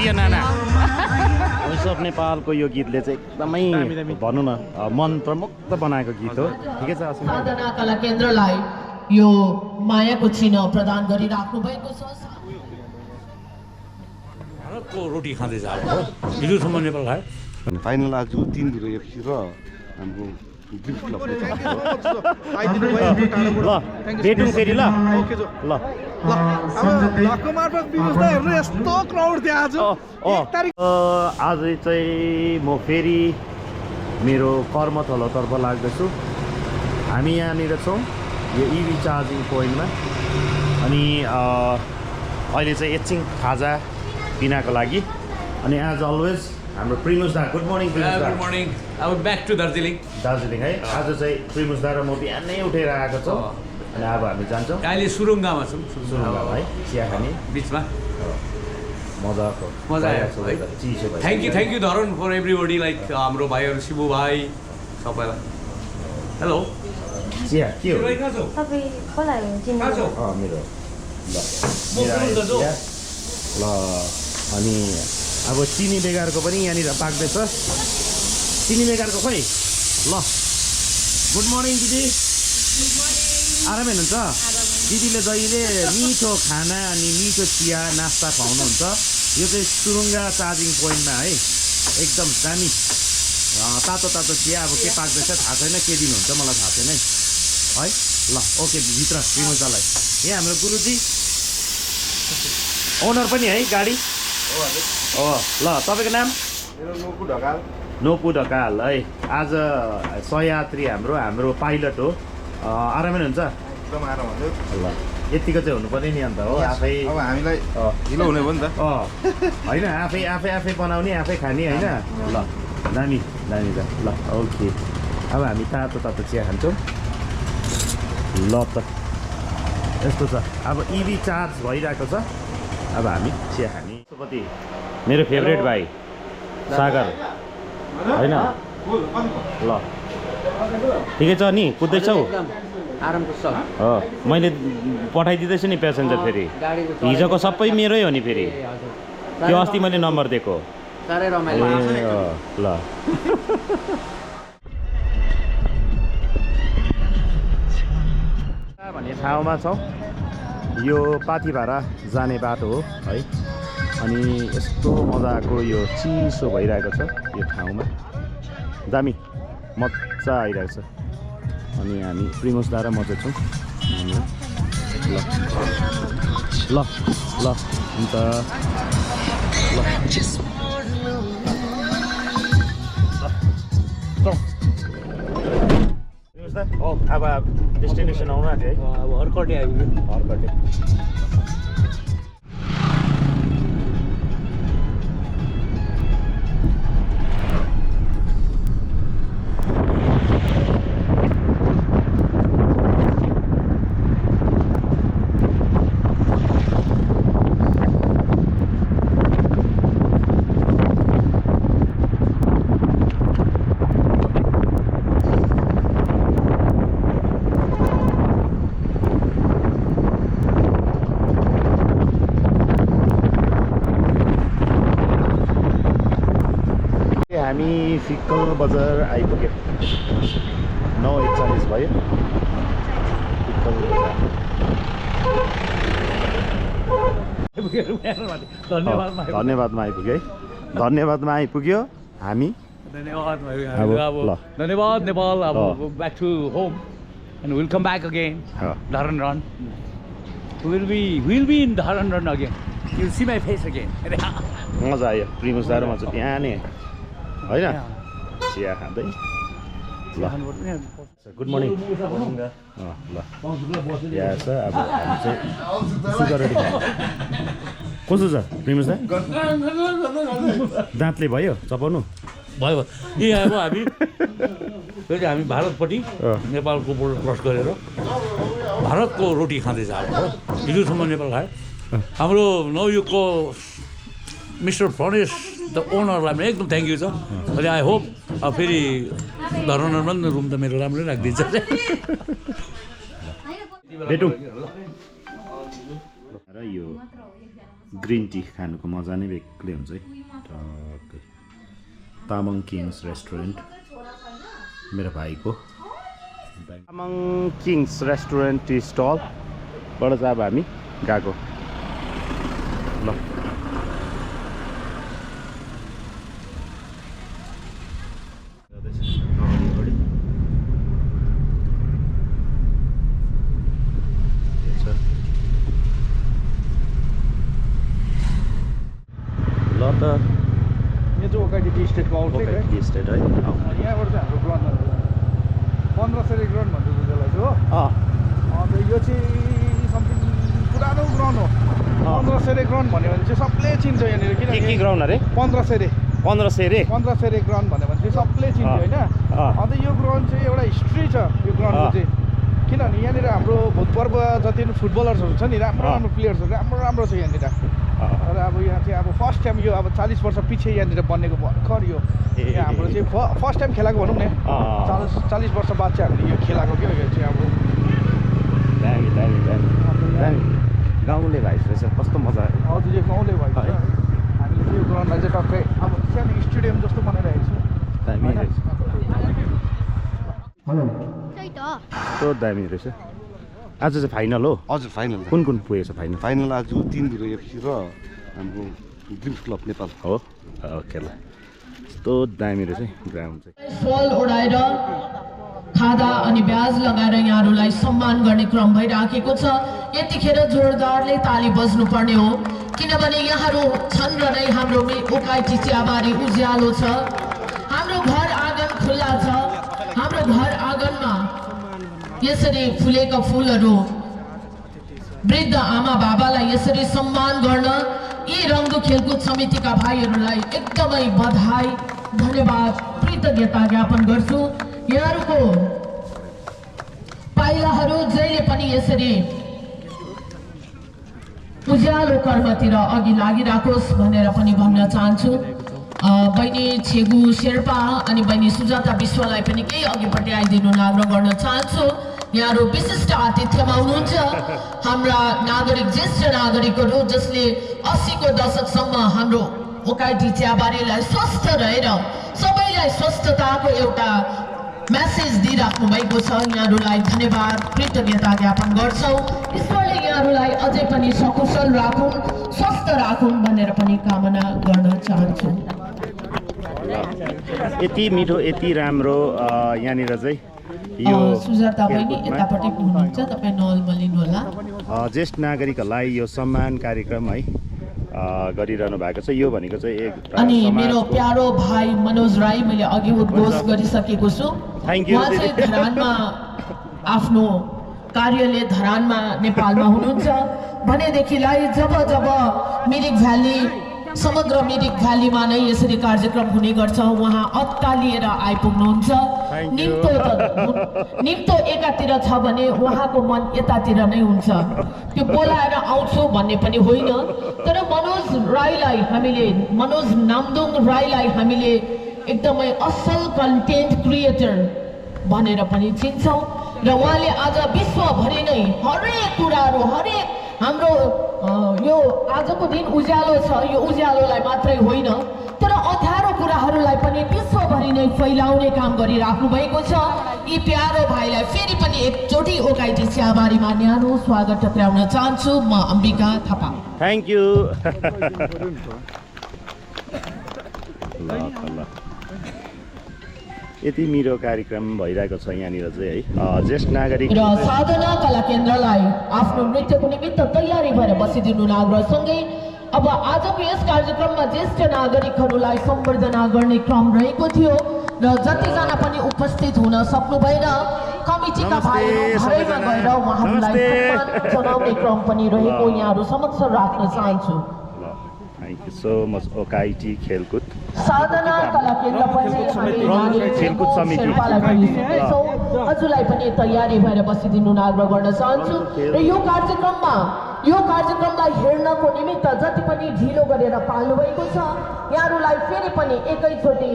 प्रिय नाना voice of नेपालको यो गीतले चाहिँ एकदमै भनौँ न मन प्रमुग्ध बनाएको गीत हो ठिकै छ साधना कला केन्द्रलाई यो मायाको चिन्ह प्रदान गरिराख्नु भएको छ भारतको रोटी खाँदै जानु हो हिजोसम्म नेपाल खायो फाइनल आज 3 0 एफसी र हाम्रो ड्रिम क्लबले ल भेटौँ फेरि ल ल आज चाहिँ म फेरि मेरो कर्मथलोतर्फ लाग्दैछु हामी यहाँनिर छौँ यो इभी चार्जिङ पोइन्टमा अनि अहिले चाहिँ एकछिन खाजा पिनाको लागि अनि एज अलवेज हाम्रो प्रिमुस दा गुड मर्निङ प्रिमुस दा गुड मर्निङ अब ब्याक टु दार्जिलिङ है आज चाहिँ प्रिमुस दा र म बिहानै उठेर आएको छौँ अनि अब हामी जान्छौँ अहिले सुरुङ्गामा छौँ सुरुङ्गामा है चिया खाने बिचमा मजाको मजा आयो है चिसो भयो थ्याङ्क यू धरन फर एभ्रीबडी लाइक हाम्रो भाइहरू शिवु भाइ सबैलाई हेलो चिया के हो तपाईँ कसलाई चिन्नु मेरो ल अनि अब चिनी बेगारको पनि यहाँनिर पाक्दैछ चिनी बेगारको खोइ ल गुड मर्निङ दिदी आरामै हुनुहुन्छ दिदीले जहिले मिठो खाना अनि मिठो चिया नास्ता खुवाउनुहुन्छ यो चाहिँ सुरुङ्गा चार्जिङ पोइन्टमा है एकदम दामी तातो तातो चिया अब के पाक्दैछ थाहा छैन के दिनुहुन्छ मलाई थाहा छैन है ल ओके भित्र प्रिमुजालाई यहाँ हाम्रो गुरुजी ओनर पनि है गाडी हो ल तपाईँको नाम नोपु ढकाल है आज सहयात्री हाम्रो पाइलट हो आरामै हुन्छ एकदम आराम हुन्छ ल यतिको चाहिँ हुनुपर्ने नि अन्त हो आफै अब हामीलाई ढिलो हुने भयो नि त होइन आफै बनाउने आफै खाने होइन ल दामी त ल ओके अब हामी तातो तातो चिया खान्छौँ ल त यस्तो छ अब इभी चार्ज भइरहेको छ अब हामी चिया खाने सुपति मेरो फेभरेट भाइ सागर होइन ल ठिकै छ नि कुद्दैछौ हो मैले पठाइदिँदैछु नि प्यासेन्जर फेरि हिजोको सबै मेरै हो नि फेरि त्यो अस्ति मैले नम्बर दिएको ल भन्ने ठाउँमा छौँ यो पाथिभारा जाने बाटो हो है अनि यस्तो मजाको यो चिसो भइरहेको छ यो ठाउँमा दामी मजा आइरहेको छ अनि हामी प्रिमुस दा र म चाहिँ छौँ ल हुन्छ अब डेस्टिनेसन आउनु आँट्यो है अब हर्कटे आइपुग्यो हर्कटे हामी फिक्कल बजार आइपुग्यो 9:41 भयो फिक्कल बजार धन्यवादमा आइपुग्यो है धन्यवादमा आइपुग्यो हामी धन्यवाद ल धन्यवाद नेपाल अब back to home and will come back again Dharan run will be in Dharan run again you see my face again मजा आयो प्रिमुस दा र म चाहिँ बिहानै होइन चिया खाँदै ल गुड मर्निङ ल यहाँ छ अब हामी चाहिँ सुगर रोटी खान्छ कस्तो छ प्रिमुस दा दाँतले भयो चपाउनु भयो यहाँ अब हामी भारतपट्टि नेपालको बोर्डर क्रस गरेर भारतको रोटी खाँदै जानु हो हिजोसम्म नेपाल खायो हाम्रो नवयुगको मिस्टर फरेस द ओनरलाई पनि एकदम थ्याङ्क यू छ अहिले आई होप फेरि धरनमा पनि रुम त मेरो राम्रै राखिदिन्छ भेटौँ र यो ग्रिन टी खानुको मजा नै बेग्लै हुन्छ है टक्कै तामाङ किङ्स रेस्टुरेन्ट मेरो भाइको तामाङ किङ्स रेस्टुरेन्ट टी स्टलबाट चाहिँ अब हामी गएको ल यो चाहिँ ओकाइटी टी स्टेटको आउटलेट है टी स्टेट है यहाँबाट चाहिँ हाम्रो ग्राउन्ड 1500 ग्राउन्ड भन्छ त्यसलाई चाहिँ हो अन्त यो चाहिँ समथिङ पुरानो ग्राउन्ड हो 1500 ग्राउन्ड भन्यो भने चाहिँ सबले चिन्छ यहाँनिर के ग्राउन्ड अरे 1500 ग्राउन्ड भन्यो भने चाहिँ सबले चिन्छ होइन अन्त यो ग्राउन्ड चाहिँ एउटा हिस्ट्री छ यो ग्राउन्डको चाहिँ किनभने यहाँनिर हाम्रो भूतपूर्व जति पनि फुटबलर्सहरू छ नि राम्रो राम्रो प्लेयर्सहरू राम्रो छ यहाँनिर र अब यहाँ चाहिँ अब फर्स्ट टाइम यो अब 40 वर्ष पछि यहाँनिर बनेको भर्खर यो यहाँ हाम्रो चाहिँ फर्स्ट टाइम खेलाएको भनौँ न 40 वर्ष बाद चाहिँ हामीले यो खेलाएको क्या यो चाहिँ अब दामी दामी दामी दामी गाउँले भाइ रहेछ कस्तो मजा हजुर यो गाउँले भाइ हामीले चाहिँ यो ग्राउन्डलाई चाहिँ टक्कै अब सानो स्टेडियम जस्तो बनाइरहेको छौँ दामी रहेछ कस्तो दामी रहेछ आज चाहिँ फाइनल हो हजुर फाइनल कुन कुन पुगेछ फाइनल फाइनल आज 3 एफसी र हाम्रो ड्रिम्स क्लब नेपाल हो ओके ल कस्तो दामी रहेछ ग्राउन्ड चाहिँ फल उडाएर खादा अनि ब्याज लगाएर यहाँहरूलाई सम्मान गर्ने क्रम भइराखेको छ यतिखेर जोरदारले ताली बज्नुपर्ने हो किनभने यहाँहरू छन् र नै हाम्रो ओकाइटी चियाबारी उज्यालो छ हाम्रो घर आँगन खुल्ला छ हाम्रो घर आँगनमा यसरी फुलेका फुलहरू वृद्ध आमा बाबालाई यसरी सम्मान गर्न यी रङ्गु खेलकुद समितिका भाइहरूलाई एकदमै बधाई धन्यवाद कृतज्ञता ज्ञापन गर्छु यहाँहरूको पाइलाहरू जहिले पनि यसरी उज्यालो कर्मतिर अघि लागिराखोस् भनेर पनि भन्न चाहन्छु बहिनी छेगु शेर्पा अनि बहिनी सुजाता विश्वलाई पनि केही अघिपट्टि आइदिनु आग्रह गर्न चाहन्छु यहाँहरू विशिष्ट आतिथ्यमा हुनुहुन्छ हाम्रा नागरिक ज्येष्ठ नागरिकहरू जसले 80 को दशकसम्म हाम्रो ओकाइटी चियाबारीलाई स्वस्थ रहेर सबैलाई स्वस्थताको एउटा मेसेज दिइराख्नु भएको छ यहाँहरूलाई धन्यवाद कृतज्ञता ज्ञापन गर्छौँ ईश्वरले यहाँहरूलाई अझै पनि सकुशल राखुन् स्वस्थ राखुन् भनेर पनि कामना गर्न चाहन्छु यति मिठो यति राम्रो यहाँनिर चाहिँ यो सुजाता बहिनी यतापट्टि हुनुहुन्छ तपाईँ नअल्मलिनु होला ज्येष्ठ नागरिकहरूलाई यो सम्मान कार्यक्रम है गरिरहनु भएको छ यो भनेको चाहिँ एक अनि मेरो प्यारो भाइ मनोज राई मैले अघि उद्घोष गरिसकेको छु थ्याङ्क यू उहाँ चाहिँ धरानमा आफ्नो कार्यले धरानमा नेपालमा हुनुहुन्छ भनेदेखिलाई जब जब मिरिक भ्याली समग्र मिरिक भ्यालीमा नै यसरी कार्यक्रम हुने गर्छ उहाँ अत्कालिएर आइपुग्नुहुन्छ निम्तो एकातिर छ भने उहाँको मन यतातिर नै हुन्छ त्यो बोलाएर आउँछु भन्ने पनि होइन तर मनोज नामदुङ राईलाई हामीले एकदमै असल कन्टेन्ट क्रिएटर भनेर पनि चिन्छौँ र उहाँले आज विश्वभरि नै हरेक कुराहरू हरेक हाम्रो यो आजको दिन उज्यालो छ यो उज्यालोलाई मात्रै होइन तर अँध्यारो कुराहरूलाई पनि विश्वभरि नै फैलाउने काम गरिराख्नु भएको छ यी प्यारो भाइलाई फेरि पनि एकचोटि ओकाइटी चियाबारीमा न्यानो स्वागत टक्राउन चाहन्छु म अम्बिका थापा थ्याङ्क यू यति मिठो कार्यक्रम भइरहेको छ यहाँनिर चाहिँ है ज्येष्ठ नागरिक र साधना कला केन्द्रलाई आफ्नो नृत्यको निमित्त तयारी भएर बसिदिनु आग्रहसँगै अब आजको यस कार्यक्रममा ज्येष्ठ नागरिकहरूलाई सम्बर्धना गर्ने क्रम रहेको थियो र जतिजना पनि उपस्थित हुन सक्नु भएन कमिटीका भाइहरू घरैमा गएर उहाँहरूलाई सम्मान जनाउने क्रम पनि रहेको यहाँहरू समक्ष राख्न चाहन्छु thank you so much Okaiti खेलकुद साधना कला केन्द्र पनि खेलकुद समिति हजुरलाई पनि तयारी भएर बसिदिनु आग्रह गर्न चाहन्छु र यो कार्यक्रमलाई हेर्नको निमित्त जति पनि ढिलो गरेर पाल्नु भएको छ यहाँहरूलाई फेरि पनि एकैचोटि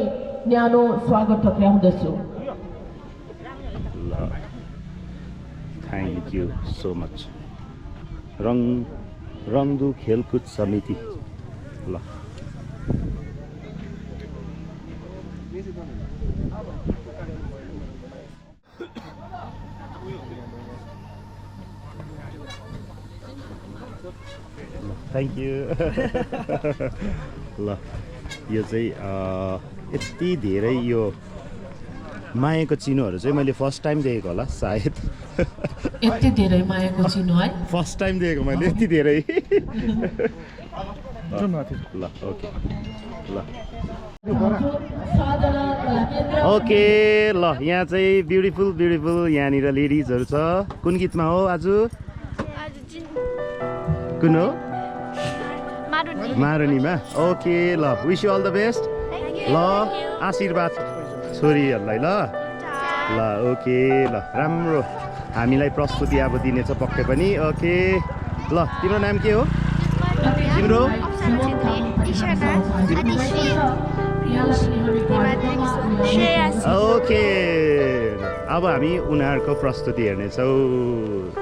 न्यानो स्वागत टक्राउँदछु थ्याङ्क यू सो मच रङदु खेलकुद समिति ल थ्याङ्क यू ल यो चाहिँ यति धेरै यो मायाको चिनोहरू चाहिँ मैले फर्स्ट टाइम देखेको होला सायद यति धेरै मायाको चिनो है फर्स्ट टाइम देखेको मैले यति धेरै ल ओके ल ओके ल यहाँ चाहिँ ब्युटिफुल यहाँनिर लेडिजहरू छ कुन गीतमा हो आज कुन हो मारुनीमा ओके ल wish you all the best ल आशीर्वाद छोरीहरूलाई ल ल ओके ल राम्रो हामीलाई प्रस्तुति अब दिनेछ पक्कै पनि ओके ल तिम्रो नाम के हो तिम्रो ओके अब हामी उनीहरूको प्रस्तुति हेर्नेछौँ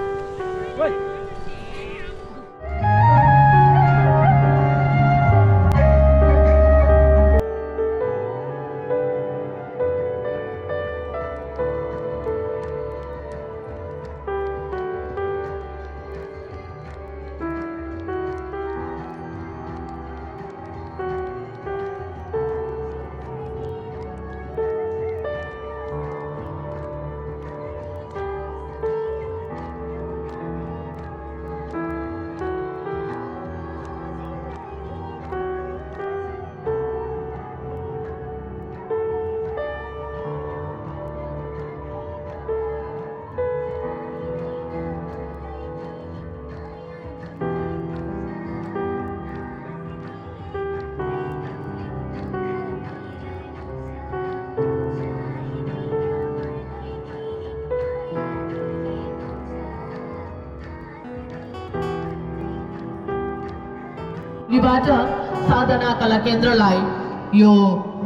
बाट साधना कला केन्द्रलाई यो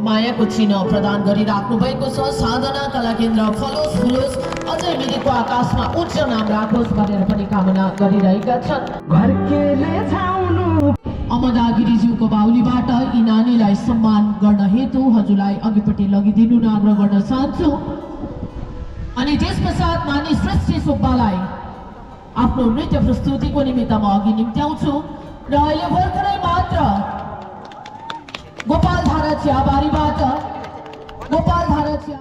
मायाको चिनो प्रदान गरिराख्नु भएको छ साधना कला केन्द्र फलोस् फुलोस् अझै मिरिकको आकाशमा उच्च नाम राखोस् भनेर पनि कामना गरिरहेका छन् अमदा गिरिज्यूको बाहुलीबाट यी नानीलाई सम्मान गर्न हेतु हजुरलाई अघिपट्टि लगिदिनु न आग्रह गर्न चाहन्छु अनि त्यसपश्चात नानी सृष्टि सुब्बालाई आफ्नो नृत्य प्रस्तुतिको निमित्त म अघि निम्त्याउँछु र अहिले भर्खरै मात्र गोपालधारा चियाबारीबाट गोपालधारा चिया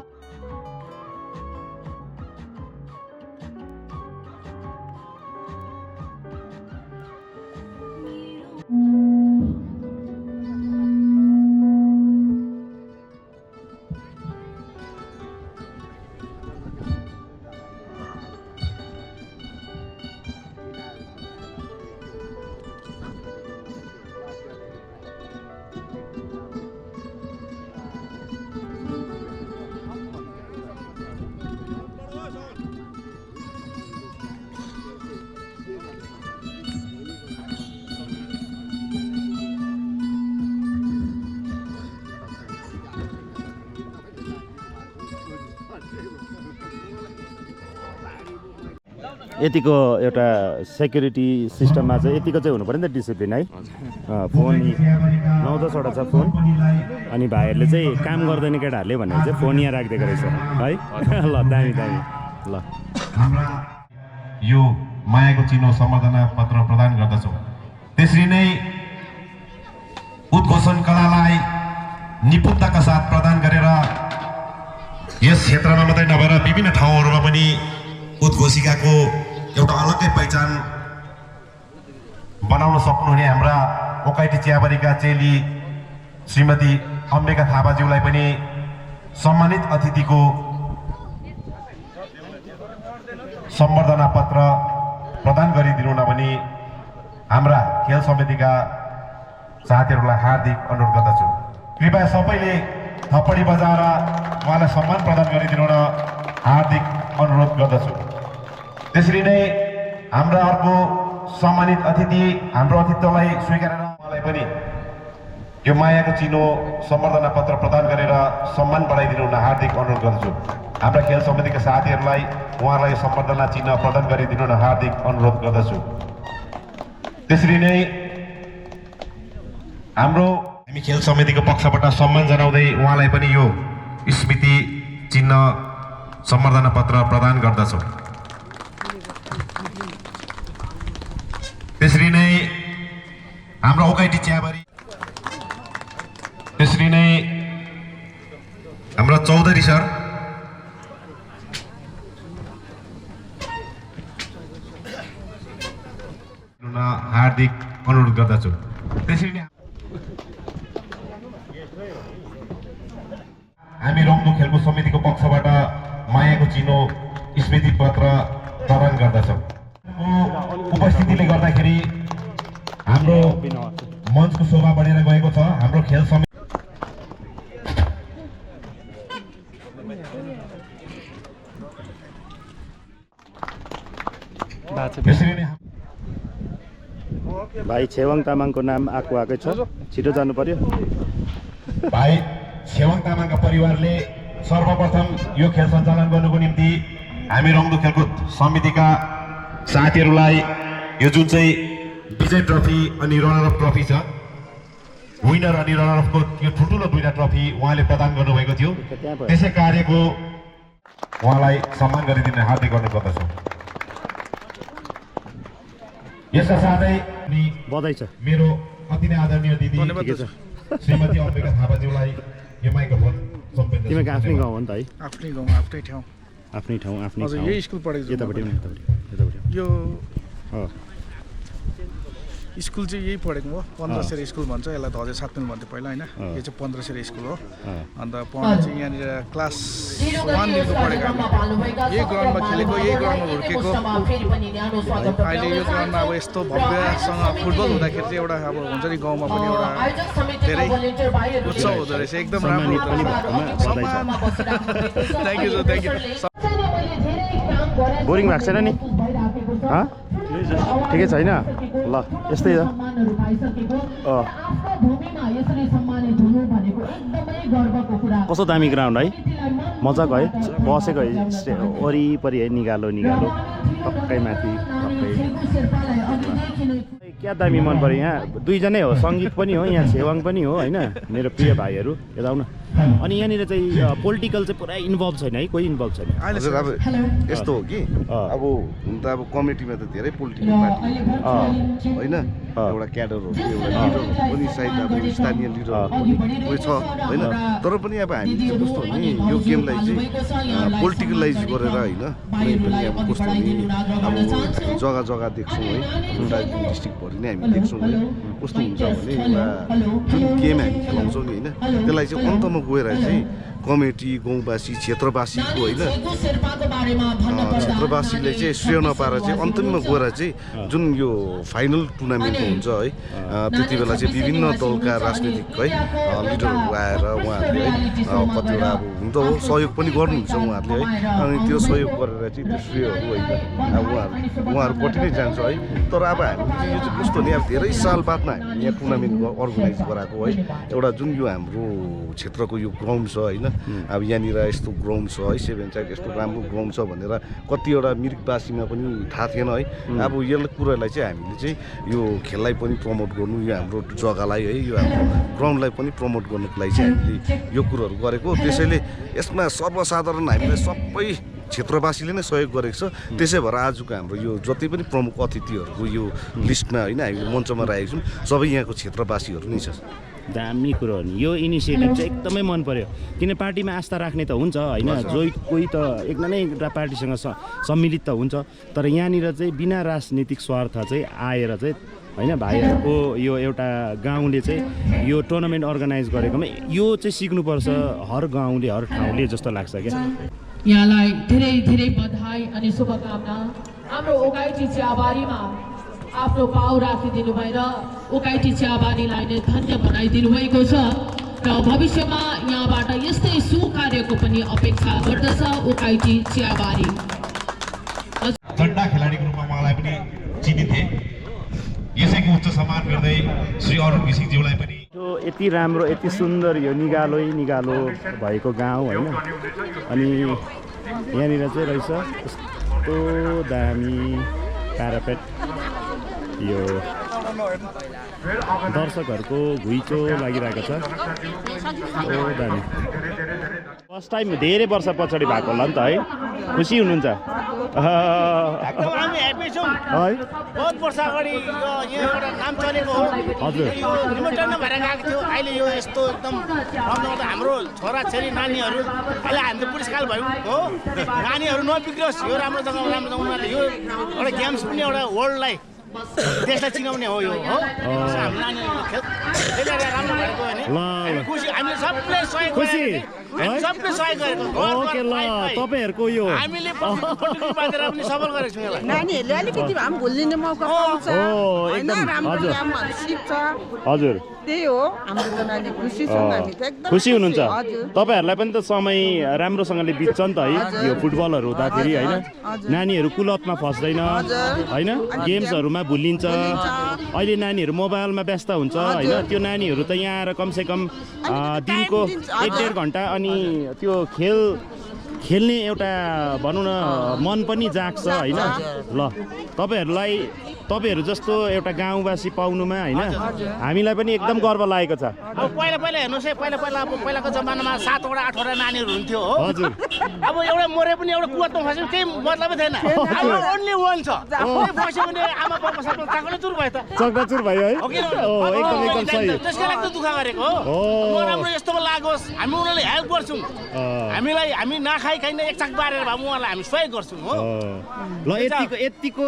यतिको एउटा सेक्युरिटी सिस्टममा चाहिँ यतिको चाहिँ हुनु पर्यो नि त डिसिप्लिन है फोन 9-10वटा छ फोन अनि भाइहरूले चाहिँ काम गर्दैन केटाहरूले भनेर चाहिँ फोन यहाँ राखिदिएको रहेछ है ल दामी दामी ल यो मायाको चिनो सम्बर्धना पत्र प्रदान गर्दछौँ त्यसरी नै उद्घोषण कलालाई निपुणताका साथ प्रदान गरेर यस क्षेत्रमा मात्रै नभएर विभिन्न ठाउँहरूमा पनि उद्घोषिकाको एउटा अलग्गै पहिचान बनाउन सक्नुहुने हाम्रा ओकाइटी चियाबारीका चेली श्रीमती अम्बिका थापाज्यूलाई पनि सम्मानित अतिथिको सम्बर्धना पत्र प्रदान गरिदिनु न भनी हाम्रा खेल समितिका साथीहरूलाई हार्दिक अनुरोध गर्दछु कृपया सबैले थप्पडी बजाएर उहाँलाई सम्मान प्रदान गरिदिनु न हार्दिक अनुरोध गर्दछु त्यसरी नै हाम्रा अर्को सम्मानित अतिथि हाम्रो अतिथिलाई स्वीकारेर उहाँलाई पनि यो मायाको चिनो सम्बर्धना पत्र प्रदान गरेर सम्मान बढाइदिनु न हार्दिक अनुरोध गर्दछु हाम्रा खेल समितिका साथीहरूलाई उहाँलाई सम्बर्धना चिन्ह प्रदान गरिदिनु न हार्दिक अनुरोध गर्दछु त्यसरी नै हाम्रो हामी खेल समितिको पक्षबाट सम्मान जनाउँदै उहाँलाई पनि यो स्मृति चिन्ह सम्बर्धना पत्र प्रदान गर्दछौँ। त्यसरी नै हाम्रो ओकाइटी चियाबारी, त्यसरी नै हाम्रो चौधरी सर, हार्दिक अनुरोध गर्दछु। त्यसरी नै हामी रङ्गदो खेलकुद समितिको पक्षबाट मायाको चिनो स्मृति पत्र प्रदान गर्दछौँ। उपस्थितिले गर्दाखेरि हाम्रो मञ्चको शोभा बढेर गएको छ। हाम्रो खेल समिति त्यसरी नै भाइ छेवाङ तामाङको नाम आएकै छ, छिटो जानु पर्यो। भाइ छेवाङ तामाङका परिवारले सर्वप्रथम यो खेल सञ्चालन गर्नुको निम्ति हामी रङ्गदो खेलकुद समितिका साथीहरूलाई यो जुन चाहिँ विजय ट्रफी अनि रनरअप ट्रफी छ, विनर अनि रनरअपको यो ठुल्ठुलो दुईटा ट्रफी उहाँले प्रदान गर्नुभएको थियो। त्यसै कार्यको उहाँलाई सम्मान गरिदिने हार्दिक अनुरोध गर्दछु। यसका साथै बधाई छ। मेरो अति नै आदरणीय दिदी श्रीमती अम्बिका थापाज्यूलाई यो माइक्रोफोन सुम्पिँदैछु। तिमीको आफ्नै गाउँ हो नि त है? आफ्नै गाउँ आफ्नै ठाउँ। आफ्नै ठाउँ आफ्नै हजुर, यही स्कुल पढेको छु। यतापट्टि यो हो स्कुल चाहिँ यही पढेको हो। 15 सेर स्कुल भन्छ यसलाई, धजे 7 माइल भन्थ्यो पहिला होइन। यो चाहिँ 15 सेर स्कुल हो। अन्त पढ्ने चाहिँ यहाँनिर क्लास 1 देखिको पढेको हामी। यही ग्राउन्डमा खेलेको, यही ग्राउन्डमा हुर्केको। अहिले यो ग्राउन्डमा अब यस्तो भव्यसँग फुटबल हुँदाखेरि चाहिँ एउटा अब हुन्छ नि गाउँमा पनि एउटा धेरै उत्सव हुँदो रहेछ। एकदम राम्रो हुँदो रहेछ। Thank you sir, thank you. Boring भएको छैन नि? ठिकै छैन? ल यस्तै हो। कस्तो दामी ग्राउन्ड है, मजाको है। बसेको है वरिपरि है, निगालो निगालो टक्कै माथि टक्कै। क्या दामी मन पऱ्यो। यहाँ दुईजनै हो, सङ्गीत पनि हो, यहाँ छेवाङ पनि हो होइन, मेरो प्रिय भाइहरू। यता आउन। अनि यहाँनिर चाहिँ पोलिटिकल चाहिँ पुरै इन्भल्भ छैन है? कोही इन्भल्भ छैन? हजुर, अब यस्तो हो कि अब हुन त अब कमिटीमा त धेरै पोलिटिकल पार्टी होइन, एउटा क्याडरहरू एउटा लिडरहरू पनि सायद अब स्थानीय लिडरहरू पनि कोही छ होइन। तर पनि अब हामी चाहिँ कस्तो हो नि, यो गेमलाई चाहिँ पोलिटिकलाइज गरेर होइन, कुनै पनि अब कस्तो नि अब जग्गा जग्गा देख्छौँ है, दार्जिलिङ डिस्ट्रिक्टभरि नै हामी देख्छौँ है। कस्तो हुन्छ भने एउटा जुन गेम हामी खेलाउँछौँ नि होइन, त्यसलाई चाहिँ अन्तमा गएर चाहिँ कमिटी, गाउँवासी, क्षेत्रवासीको होइन, क्षेत्रवासीले चाहिँ श्रेय नपाएर चाहिँ अन्तिममा गएर चाहिँ जुन यो फाइनल टुर्नामेन्टको हुन्छ है, त्यति बेला चाहिँ विभिन्न दलका राजनीतिक है लिडरहरू आएर उहाँहरूले है कतिवटा अब हुन त हो सहयोग पनि गर्नुहुन्छ उहाँहरूले है। अनि त्यो सहयोग गरेर चाहिँ त्यो श्रेयहरू होइन अब उहाँहरूपट्टि नै जान्छ है। तर अब हामीले चाहिँ यो चाहिँ कस्तो नि, अब धेरै साल बादमा हामी यहाँ टुर्नामेन्ट अर्गनाइज गराएको है। एउटा जुन यो हाम्रो क्षेत्रको यो ग्राउन्ड छ होइन, अब यहाँनिर यस्तो ग्राउन्ड छ है, 7 साइड यस्तो राम्रो ग्राउन्ड छ भनेर कतिवटा मिरिकवासीमा पनि थाहा थिएन है। अब यो कुरालाई चाहिँ हामीले चाहिँ यो खेललाई पनि प्रमोट गर्नु, यो हाम्रो जग्गालाई है, यो हाम्रो ग्राउन्डलाई पनि प्रमोट गर्नुको लागि चाहिँ हामीले यो कुरोहरू गरेको। त्यसैले यसमा सर्वसाधारण हामीले सबै क्षेत्रवासीले नै सहयोग गरेको छ। त्यसै भएर आजको हाम्रो यो जति पनि प्रमुख अतिथिहरूको यो लिस्टमा होइन हामी मञ्चमा राखेको छौँ, सबै यहाँको क्षेत्रवासीहरू नै छ। दामी कुरो हो नि यो इनिसिएटिभ चाहिँ एकदमै मन पर्यो। किन पार्टीमा आस्था राख्ने त हुन्छ होइन, कोही त एकदमै पार्टीसँग सम्मिलित त हुन्छ, तर यहाँनिर चाहिँ बिना राजनीतिक स्वार्थ चाहिँ आएर चाहिँ होइन भाइहरूको यो एउटा गाउँले चाहिँ यो टुर्नामेन्ट अर्गनाइज गरेकोमा यो चाहिँ सिक्नुपर्छ हर गाउँले, हर ठाउँले जस्तो लाग्छ क्या। यहाँलाई धेरै धेरै बधाई अनि शुभकामना। हाम्रो ओकाइटी चियाबारीमा आफ्नो पाउ राखिदिनु भएर ओकाइटी चियाबारीलाई नै धन्य बनाइदिनु भएको छ र भविष्यमा यहाँबाट यस्तै सुकार्यको पनि अपेक्षा गर्दछ ओकाइटी चियाबारी। झन्डा खेलाडीको रूपमा उहाँलाई पनि चिनिथे। यसैको उच्च सम्मान गर्दै श्री अरुण घिसिङज्यूलाई पनि यो यति राम्रो यति सुन्दर यो निगालो भएको गाउँ होइन। अनि यहाँनिर चाहिँ रहेछ यस्तो दामी प्यारापेट, यो दर्शकहरूको घुइँचो लागिरहेको छ ओ दामी फर्स्ट टाइम धेरै वर्ष पछाडि भएको होला नि त है खुसी हुनुहुन्छ एकदम हामी ह्याप्पी छौँ है बहुत वर्ष अगाडि यो एउटा नाम चलेको हो हजुर यो लिमिटेड नभएर गएको थियो अहिले यो यस्तो एकदम रमाउँदा हाम्रो छोराछोरी नानीहरू अहिले हामी त पुरस्कार भयौँ हो नानीहरू नबिग्रोस् यो राम्रो जग्गामा उनीहरूले यो एउटा गेम्स पनि एउटा वर्ल्डलाई देशलाई चिनाउने हो यो हो हाम्रो नानीहरू खेल त्यसले गर्दा राम्रो भएको हो ल भने ल खुसी हामीले सबले सहयोग खुसी हामी सबले सहयोग गरेको ओके ल तपाईँहरूको यो हामीले पटुकी बाँधेर पनि सफल गरेको छौँ यसलाई नानीहरूले अलिकति भए पनि भुलिने मौका पाउँछ ओ होइन एकदम राम्रो हजुर कामहरू सिक्छ हजुर त्यही हो हाम्रो त नानी खुसी छौँ हामी त एकदम खुसी हुनुहुन्छ हजुर तपाईँहरूलाई पनि त समय राम्रोसँगले बित्छ नि त है यो फुटबलहरू हुँदाखेरि होइन नानीहरू कुलतमा फस्दैन होइन गेम्सहरूमा भुलिन्छ अहिले नानीहरू मोबाइलमा व्यस्त हुन्छ होइन त्यो नानीहरू त यहाँ आएर कमसेकम दिनको 1-1.5 घन्टा अनि त्यो खेल्ने एउटा भनौँ न मन पनि जाग्छ होइन ल तपाईँहरू जस्तो एउटा गाउँवासी पाउनुमा होइन हामीलाई पनि एकदम गर्व लागेको छ अब पहिला हेर्नुहोस् है पहिलाको जमानामा 7वटा 8वटा नानीहरू हुन्थ्यो हो हजुर अब एउटा मरे पनि एउटा कुवामा फस्यो केही मतलबै थिएन अब ओन्ली वान छ फस्यो भने आमा बाबा सबै चाकले चुर भयो त चकनाचुर भयो है हो कि एकदम सही त्यसको लागि त दुःख गरेको हो राम्रो यस्तोमा लागोस् हामी उनीहरूले हेल्प गर्छौँ हामी नखाइ खाइन एक चाक बारेर भए उहाँलाई हामी सहयोग गर्छौँ हो ल यतिको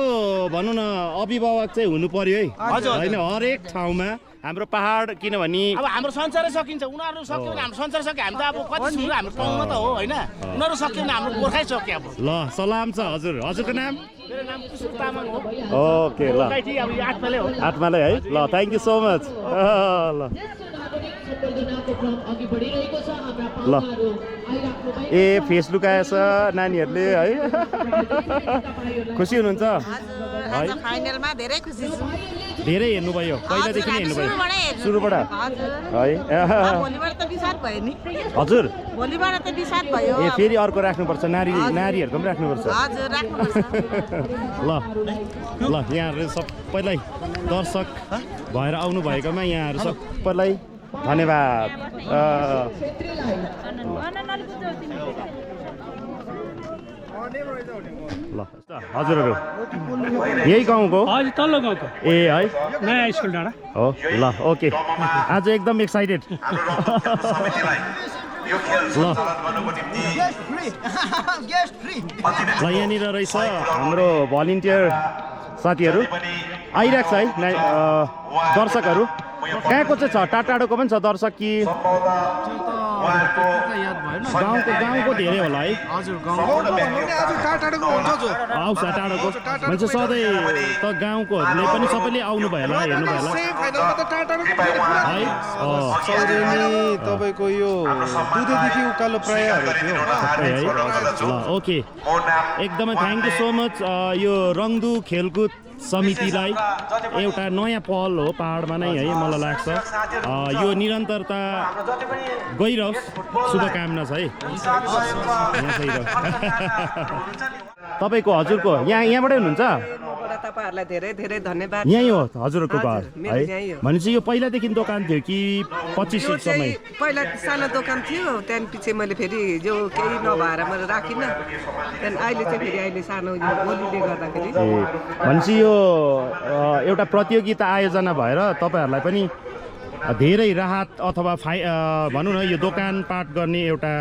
भनौँ न अभिभावक चाहिँ हुनु पर्यो है होइन हरेक ठाउँमा हाम्रो पहाड किनभने अब हाम्रो संसारै सकिन्छ उनीहरू सक्यो भने हाम्रो संसार सक्यो हामी त अब कति छु हाम्रो ठाउँमा त हो होइन उनीहरू सक्यो भने हाम्रो गोर्खै सक्यो अब ल सलाम छ हजुरको नाम मेरो नाम कुसुम तामाङ हो ओके ल अब यो आठमाले हो आठमाले है ल थ्याङ्क यू सो मच ल ल ए फेस लुकाएछ नानीहरूले है खुसी हुनुहुन्छ आज फाइनलमा धेरै खुसी छु धेरै हेर्नुभयो पहिलादेखि नै हेर्नुभयो सुरुबाट है भोलिबाट त बिसात भयो नि हजुर भोलिबाट त बिसात भयो ए फेरि अर्को राख्नुपर्छ नारीहरूको पनि राख्नुपर्छ हजुर राख्नुपर्छ ल यहाँहरू सबैलाई दर्शक भएर आउनु भएकोमा यहाँहरू सबैलाई धन्यवाद ल हजुरहरू यही गाउँको हजुर तल्लो गाउँको ए है नयाँ स्कुल डाँडा हो ल ओके आज एकदम एक्साइटेड ल यहाँनिर रहेछ हाम्रो भलिन्टियर साथीहरू आइरहेको छ है दर्शकहरू कहाँको चाहिँ छ टाढोको पनि छ दर्शक कि गाउँको धेरै होला है आउँछ टाढोको मान्छे सधैँ त गाउँकोहरूले पनि सबैले आउनु भयो होला हेर्नु भयो होला है तपाईँको यो दुधेदेखि उकालो प्रायःहरू थियो है ल ओके एकदमै थ्याङ्क यू सो मच यो रङदु खेलकुद समितिलाई एउटा नयाँ पहल हो पहाडमा नै है मलाई लाग्छ यो निरन्तरता गइरहोस् शुभकामना छ है तपाईँको हजुरको यहाँबाटै हुनुहुन्छ तपाईँहरूलाई धेरै धेरै धन्यवाद यहीँ हो हजुरको घर है भनेपछि यो पहिलादेखि दोकान थियो कि 25 समय पहिला सानो दोकान थियो त्यहाँदेखि पछि मैले फेरि जो केही नभएर मैले राखिनँ त्यहाँदेखि अहिले चाहिँ फेरि अहिले सानो गोलीले गर्दाखेरि भनेपछि यो एउटा प्रतियोगिता आयोजना भएर तपाईँहरूलाई पनि धेरै राहत अथवा भनौँ न यो दोकानपाट गर्ने एउटा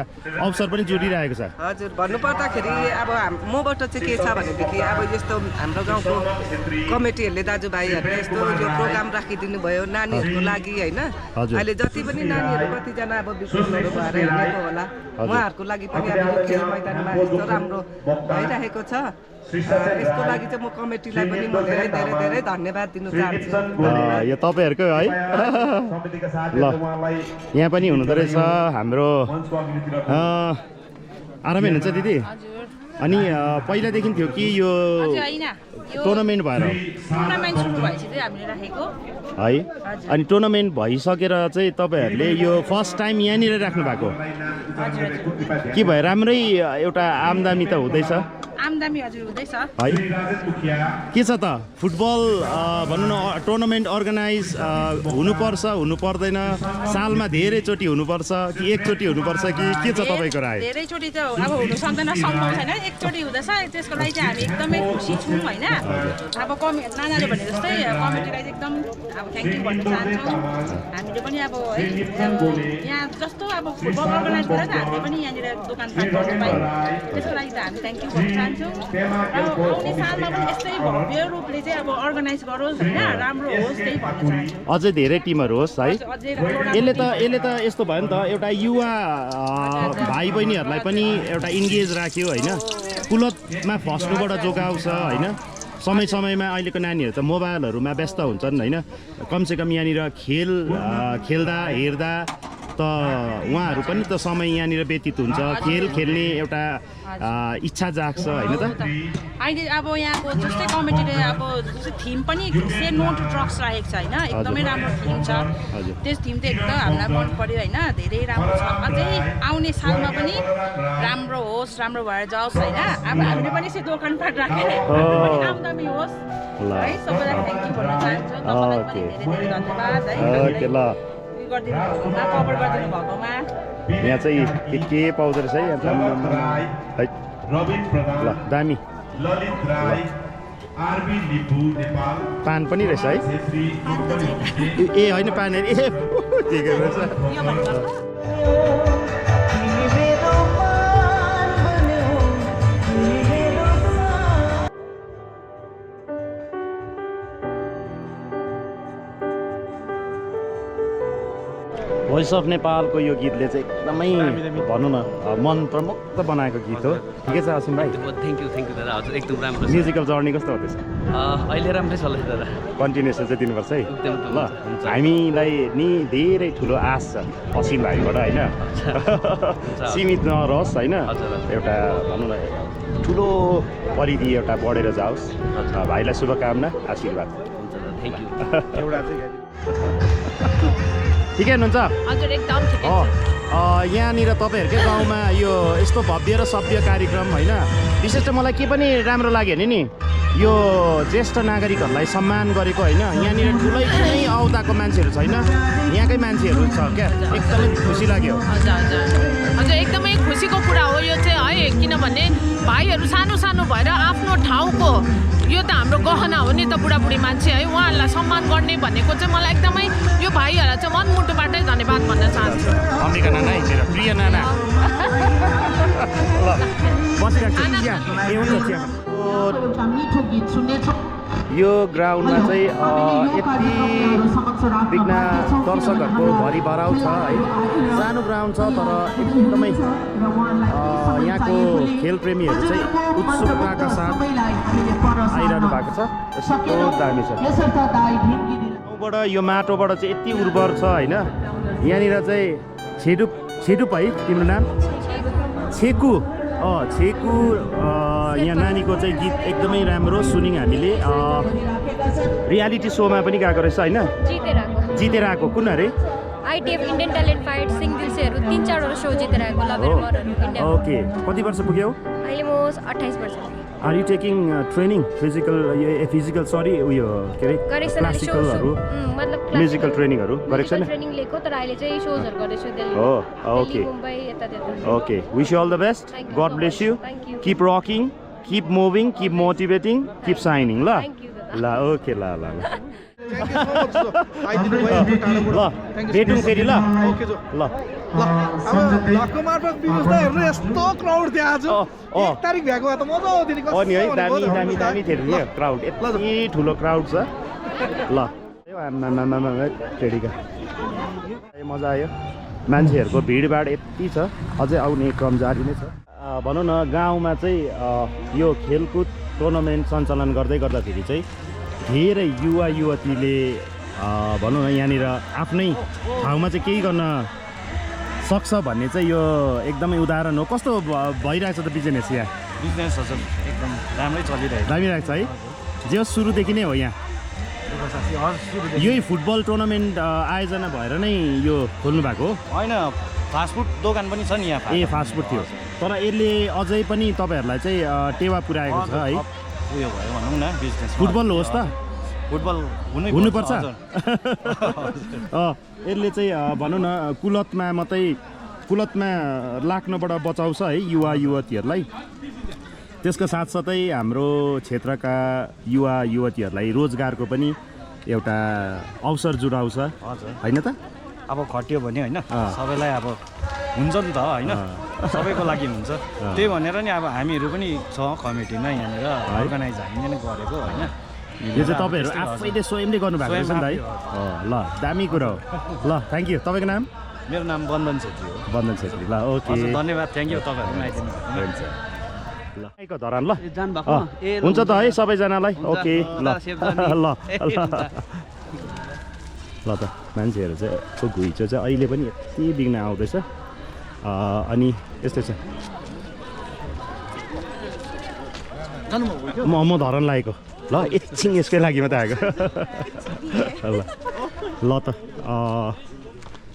अवसर पनि जोडिरहेको छ हजुर भन्नुपर्दाखेरि अब मबाट चाहिँ के छ भनेदेखि अब यस्तो हाम्रो गाउँको कमिटीहरूले दाजुभाइहरूले यस्तो यो प्रोग्राम राखिदिनु भयो नानीहरूको लागि होइन अहिले जति पनि नानीहरू कतिजना अब विकलहरू भएर हिँडेको होला उहाँहरूको लागि पनि अब यो खेल मैदानमा यस्तो राम्रो भइरहेको छ यसको लागि चाहिँ म कमिटीलाई पनि म धेरै धेरै धेरै धन्यवाद दिन चाहन्छु यो तपाईँहरूकै है ल यहाँ पनि हुनुहुँदो रहेछ हाम्रो आरामै हुनुहुन्छ दिदी अनि पहिलादेखि थियो कि यो टुर्नामेन्ट भएर है अनि टुर्नामेन्ट भइसकेर चाहिँ तपाईँहरूले यो फर्स्ट टाइम यहाँनिर राख्नु भएको के भयो राम्रै एउटा आम्दानी त हुँदैछ आम्दानी हजुर हुँदैछ है के छ त फुटबल भनौँ न टुर्नामेन्ट अर्गनाइज हुनुपर्छ हुनु पर्दैन सालमा धेरैचोटि हुनुपर्छ कि एकचोटि हुनुपर्छ कि के छ तपाईँको राय धेरैचोटि त अब हुनु सक्दैन सम्भव छैन एकचोटि हुँदैछ त्यसको लागि चाहिँ हामी एकदमै खुसी छौँ होइन अब नानाले भने जस्तै कमिटीलाई चाहिँ एकदम अब थ्याङ्क यू भन्न चाहन्छौँ हामीले पनि अब है यहाँ जस्तो अब फुटबल अर्गनाइज गरेर हामीले पनि यहाँनिर दोकानपाट गर्नु पायौँ त्यसको लागि त हामी थ्याङ्क यू भन्न चाहन्छौँ र आउने सालमा पनि यस्तै भव्य रूपले चाहिँ अब अर्गनाइज गरोस् होइन राम्रो होस् त्यही भन्न चाहन्छु अझै धेरै टिमहरू होस् है यसले त यस्तो भयो नि त एउटा युवा भाइ बहिनीहरूलाई पनि एउटा इन्गेज राख्यो होइन कुलतमा फस्नुबाट जोगाउँछ होइन समय समयमा अहिलेको नानीहरू त मोबाइलहरूमा व्यस्त हुन्छन् होइन कमसेकम यहाँनिर खेल्दा हेर्दा त उहाँहरू पनि त समय यहाँनिर व्यतीत हुन्छ खेल खेल्ने एउटा इच्छा जाग्छ होइन त अहिले अब यहाँको जस्तै कमिटीले अब जस्तै थिम पनि से नो टु ड्रग्स राखेको छ होइन एकदमै राम्रो थिम छ त्यस थिम चाहिँ एकदम हामीलाई मन पऱ्यो होइन धेरै राम्रो छ अझै आउने सालमा पनि राम्रो होस् राम्रो भएर जाओस् होइन अब हामीले पनि यसो दोकानपाट राखेर आम्दानी होस् है सबैलाई थ्याङ्क यू भन्न चाहन्छु तपाईँलाई पनि धेरै धेरै धन्यवाद है ल कभर गरिदिनु भएकोमा यहाँ चाहिँ के पाउँदो रहेछ है यहाँ ल दामी पान पनि रहेछ है ए होइन पान ए ठिकै रहेछ भोइस अफ नेपालको यो गीतले चाहिँ एकदमै भनौँ न मन प्रमुक्त बनाएको गीत हो ठिकै छ असिम भाइ थ्याङ्क यू दादा हजुर एकदम राम्रो म्युजिकल जर्नी कस्तो हुँदैछ अहिले राम्रै चल्दैछ दादा कन्टिन्युसन चाहिँ दिनुपर्छ है ल हामीलाई नि धेरै ठुलो आश छ असिम भाइबाट होइन सीमित नरहोस् होइन एउटा भनौँ न ठुलो परिधि एउटा बढेर जाओस् भाइलाई शुभकामना आशीर्वाद थ्याङ्क यू एउटा चाहिँ ठिकै हुनुहुन्छ हजुर एकदम ठिकै यहाँनिर तपाईँहरूकै गाउँमा यो यस्तो भव्य र सभ्य कार्यक्रम होइन विशेष त मलाई के पनि राम्रो लाग्यो नि यो ज्येष्ठ नागरिकहरूलाई सम्मान गरेको होइन यहाँनिर ठुलै कुनै औदाको मान्छेहरू छैन यहाँकै मान्छेहरू छ क्या एकदमै खुसी लाग्यो हजुर एकदमै खुसीको कुरा हो यो चाहिँ है किनभने भाइहरू सानो सानो भएर आफ्नो ठाउँको यो त हाम्रो गहना हो नि त बुढाबुढी मान्छे है उहाँहरूलाई सम्मान गर्ने भनेको चाहिँ मलाई एकदमै यो भाइहरूलाई चाहिँ मनमुटुबाटै धन्यवाद भन्न चाहन्छु अम्बिका नाना है प्रिय नाना ल बसिरहेको यो ग्राउन्डमा चाहिँ यति बिघ्न दर्शकहरूको भरिभराउ छ है सानो ग्राउन्ड छ तर एकदमै यहाँको खेल प्रेमीहरू चाहिँ उत्सुकताका साथ आइरहनु भएको छ यस्तो दामी छ गाउँबाट यो माटोबाट चाहिँ यति उर्वर छ होइन यहाँनिर चाहिँ छेडुप है तिम्रो नाम छेकु छेकु यहाँ नानीको चाहिँ गीत एकदमै राम्रो सुन्यौँ हामीले रियालिटी सोमा पनि गएको रहेछ होइन जितेर आएको कुन अरे आइटिएफ इन्डियन ट्यालेन्ट फाइट सिङ्गिल्सहरू 3-4 शो जितेर आएको लभेर ओके कति वर्ष पुग्यौ अहिले म 28 वर्ष are you taking training physical sorry उयो के अरे क्लासिकलहरू म्युजिकल ट्रेनिङहरू गरेको छैन ट्रेनिङ लिएको तर अहिले चाहिँ शोजहरू गर्दैछु दिल्ली हो ओके मुम्बई यता okay wish you all the best God bless you keep rocking keep moving keep motivating keep shining ल ल ओके ल ल ल भेटौँ फेरि ल ल अब लक्को मार्फत व्यवस्था हेर्नु यस्तो क्राउड थियो आज 1 तारिक भ्याएको भए त मजा आउँथ्यो नि अनि है दामी थियो नि क्राउड यति ठुलो क्राउड छ ल टेडीका मजा आयो मान्छेहरूको भिडभाड यति छ अझै आउने क्रम जारी नै छ भनौँ न गाउँमा चाहिँ यो खेलकुद टुर्नामेन्ट सञ्चालन गर्दै गर्दाखेरि चाहिँ धेरै युवा युवतीले भनौँ न यहाँनिर आफ्नै ठाउँमा चाहिँ केही गर्न सक्छ भन्ने चाहिँ यो एकदमै उदाहरण हो कस्तो भइरहेको छ त बिजनेस यहाँ बिजनेस हजुर एकदम राम्रै चलिरहेको दामी रहेको छ है जे सुरुदेखि नै हो यहाँ यही फुटबल टुर्नामेन्ट आयोजना भएर नै यो खोल्नु भएको हो? होइन फास्टफुड दोकान पनि छ नि यहाँ ए फास्टफुड थियो, तर यसले अझै पनि तपाईँहरूलाई चाहिँ टेवा पुर्याएको छ है? उयो भयो भनौँ न बिजनेस फुटबल होस् त, फुटबल हुनुपर्छ। यसले चाहिँ भनौँ न कुलतमा लाग्नबाट बचाउँछ है युवा युवतीहरूलाई। त्यसको साथसाथै हाम्रो क्षेत्रका युवा युवतीहरूलाई रोजगारको पनि एउटा अवसर जुटाउँछ होइन त? अब खट्यो भने होइन सबैलाई अब हुन्छ नि त होइन, सबैको लागि हुन्छ। त्यही भनेर नि अब हामीहरू पनि छ कमिटीमा यहाँनिर अर्गनाइज हामीले नै गरेको होइन। यो चाहिँ तपाईँहरू आफैले स्वयंले गर्नुभएको रहेछ नि त है? ल दामी कुरा हो। ल थ्याङ्क यू। तपाईँको नाम? मेरो नाम बन्दन छेत्री हो। बन्दन छेत्री। ल ओके धन्यवाद, थ्याङ्क यू तपाईँहरू आइदिनु हुन्छ। ल आइको धरान ल हुन्छ त है सबैजनालाई ओके ल ल ल त मान्छेहरू चाहिँ घुइँचो चाहिँ अहिले पनि यति बिग्न आउँदैछ अनि यस्तै छ। म धरान लागेको ल एकछिन यसकै लागि मात्रै आएको ल त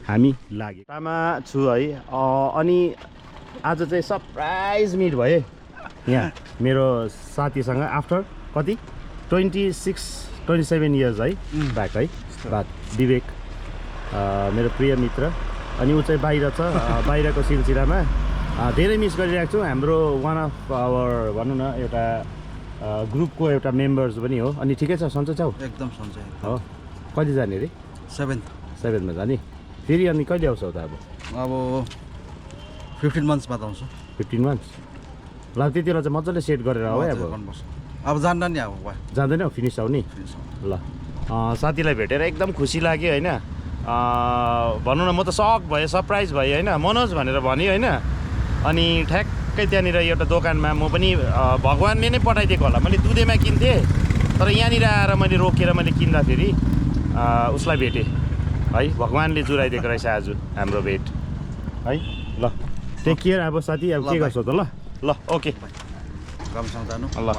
हामी लाग्यो तामा छु है। अनि आज चाहिँ सरप्राइज मिट भए यहाँ मेरो साथीसँग आफ्टर कति 27 इयर्स है ब्याक है बाद विवेक मेरो प्रिय मित्र। अनि ऊ चाहिँ बाहिर छ, बाहिरको सिलसिलामा धेरै मिस गरिरहेको छु। हाम्रो वान अफ आवर भनौँ न एउटा ग्रुपको एउटा मेम्बर्स पनि हो। अनि ठिकै छ, सन्चै छ? एकदम सन्चै हो। कहिले जाने अरे? 7मा जाने फेरि। अनि कहिले आउँछ त अब 15 मन्थ्स बाद आउँछु। 15 मन्थ्स ल त्यति बेला चाहिँ मजाले सेट गरेर आऊ है। अब जान्दा नि अब जाँदैन फिनिस आउने। ल साथीलाई भेटेर एकदम खुसी लाग्यो होइन। भनौँ न म त सक भएँ, सरप्राइज भएँ होइन। मनोज भनेर भन्यो होइन। अनि ठ्याक्कै त्यहाँनिर एउटा दोकानमा म पनि भगवान्ले नै पठाइदिएको होला, मैले दुधेमा किन्थेँ तर यहाँनिर आएर मैले रोकेर मैले किन्दाखेरि उसलाई भेटेँ है। भगवान्ले जुराइदिएको रहेछ आज हाम्रो भेट है। ल टेक केयर अब साथी। अब के गर्छौ त? ल ल ओके राम्रोसँग जानु ल